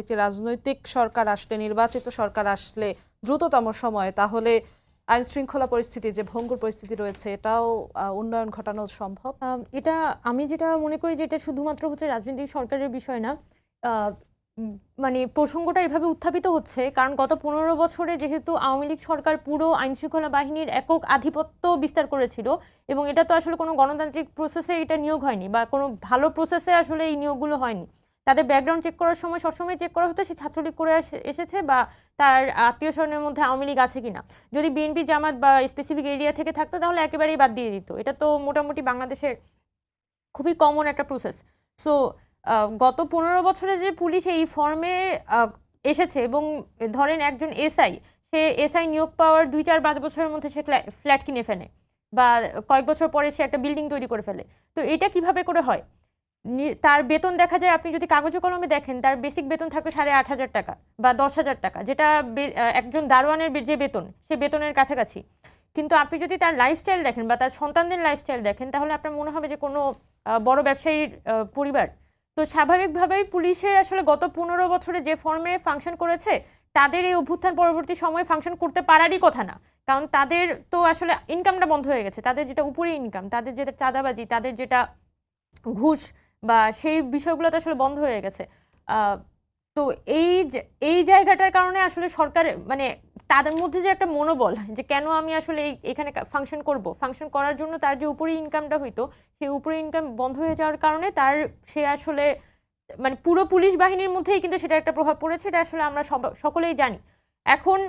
একটি রাজনৈতিক সরকার আসলে, নির্বাচিত সরকার আসলে দ্রুততম সময়ে, তাহলে আইন শৃঙ্খলা পরিস্থিতি যে ভঙ্গুর পরিস্থিতি রয়েছে এটাও উন্নয়ন ঘটানো সম্ভব। এটা আমি যেটা মনে করি যে এটা শুধুমাত্র হচ্ছে রাজনৈতিক সরকারের বিষয় না। আহ, মানে প্রসঙ্গটা এভাবে উত্থাপিত হচ্ছে কারণ গত 15 বছরে যেহেতু আওয়ামী লীগ সরকার পুরো আইন শৃঙ্খলা বাহিনীর একক আধিপত্য বিস্তার করেছিল, এবং এটা তো আসলে কোনো গণতান্ত্রিক প্রসেসে এটা নিয়োগ হয়নি বা কোনো ভালো প্রসেসে আসলে এই নিয়োগগুলো হয়নি। তাদের ব্যাকগ্রাউন্ড চেক করার সময় সবসময় চেক করা হতো সে ছাত্রলীগ করে এসেছে বা তার আত্মীয় স্বজনের মধ্যে আওয়ামী লীগ আছে কিনা। যদি বিএনপি জামাত বা স্পেসিফিক এরিয়া থেকে থাকতো তাহলে একেবারেই বাদ দিয়ে দিত। এটা তো মোটামুটি বাংলাদেশের খুবই কমন একটা প্রসেস। সো গত 15 বছরে যে পুলিশ এই ফর্মে এসেছে, এবং ধরেন একজন এসআই, সে এসআই নিয়োগ পাওয়ার 2-4-5 বছরের মধ্যে সে ফ্ল্যাট কিনে ফেলে বা কয়েক বছর পরে সে একটা বিল্ডিং তৈরি করে ফেলে। তো এটা কিভাবে করে হয়? তার বেতন দেখা যায়, আপনি যদি কাগজে কলমে দেখেন, তার বেসিক বেতন থাকবে 8,500 টাকা বা 10,000 টাকা, যেটা একজন দারোয়ানের যে বেতন সে বেতনের কাছাকাছি। কিন্তু আপনি যদি তার লাইফস্টাইল দেখেন বা তার সন্তানদের লাইফস্টাইল দেখেন, তাহলে আপনার মনে হবে যে কোনো বড় ব্যবসায়ীর পরিবার। তো স্বাভাবিকভাবেই পুলিশের আসলে গত 15 বছরে যে ফর্মে ফাংশন করেছে, তাদের এই অভ্যুত্থান পরবর্তী সময়ে ফাংশন করতে পারারই কথা না। কারণ তাদের তো আসলে ইনকামটা বন্ধ হয়ে গেছে, তাদের যেটা উপরে ইনকাম, তাদের যেটা চাঁদাবাজি, তাদের যেটা ঘুষ বা সেই বিষয়গুলো তো আসলে বন্ধ হয়ে গেছে। তো এই জায়গাটার কারণে আসলে সরকার, মানে তাদের মধ্যে যে একটা মনোবল যে কেন আমি আসলে এখানে ফাংশন করব, ফাংশন করার জন্য তার যে উপরে ইনকামটা হইতো সেই উপরে ইনকাম বন্ধ হয়ে যাওয়ার কারণে সে আসলে মানে পুরো পুলিশ বাহিনীর মধ্যেই কিন্তু সেটা একটা প্রভাব পড়েছে। এটা আসলে আমরা সকলেই জানি। এখন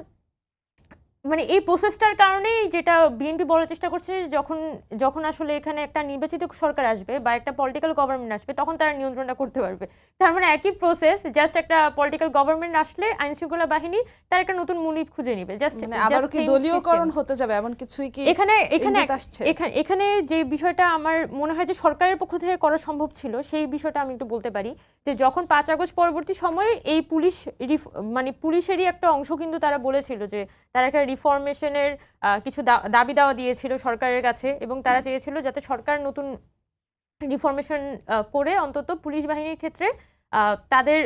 মানে এই প্রসেসটার কারণেই যেটা বিএনপি বলার চেষ্টা করছে, যখন যখন আসলে এখানে একটা নির্বাচিত সরকার আসবে বা একটা পলিটিক্যাল গভর্নমেন্ট আসবে, তখন তারা নিয়ন্ত্রণটা করতে পারবে। তার মানে একই প্রসেস, জাস্ট একটা পলিটিক্যাল গভর্নমেন্ট আসলে আইন শৃঙ্খলা বাহিনী তার একটা নতুন মুনিব খুঁজে নিবে। জাস্ট আবারও কি দলীয়করণ হতে যাবে এমন কিছুই কি এখানে ইঙ্গিত আসছে? এখানে যে বিষয়টা আমার মনে হয় যে সরকারের পক্ষ থেকে করা সম্ভব ছিল, সেই বিষয়টা আমি একটু বলতে পারি। যে যখন 5 আগস্ট পরবর্তী সময়ে এই পুলিশ মানে পুলিশেরই একটা অংশ কিন্তু তারা বলেছিল যে তারা একটা রিফরমেশনের কিছু দাবি দেওয়া দিয়েছিল সরকারের কাছে, এবং তারা চেয়েছিল যাতে সরকার নতুন রিফরমেশন করে অন্তত পুলিশ বাহিনীর ক্ষেত্রে তাদের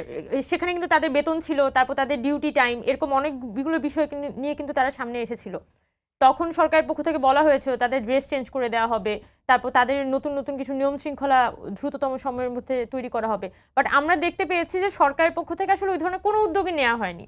সেখানে কিন্তু তাদের বেতন ছিল, তারপর তাদের ডিউটি টাইম, এরকম অনেকগুলো বিষয় নিয়ে কিন্তু তারা সামনে এসেছিল। তখন সরকারের পক্ষ থেকে বলা হয়েছিল তাদের ড্রেস চেঞ্জ করে দেওয়া হবে, তারপর তাদের নতুন নতুন কিছু নিয়ম শৃঙ্খলা দ্রুততম সময়ের মধ্যে তৈরি করা হবে। বাট আমরা দেখতে পেয়েছি যে সরকারের পক্ষ থেকে আসলে ওই ধরনের কোনো উদ্যোগই নেওয়া হয়নি।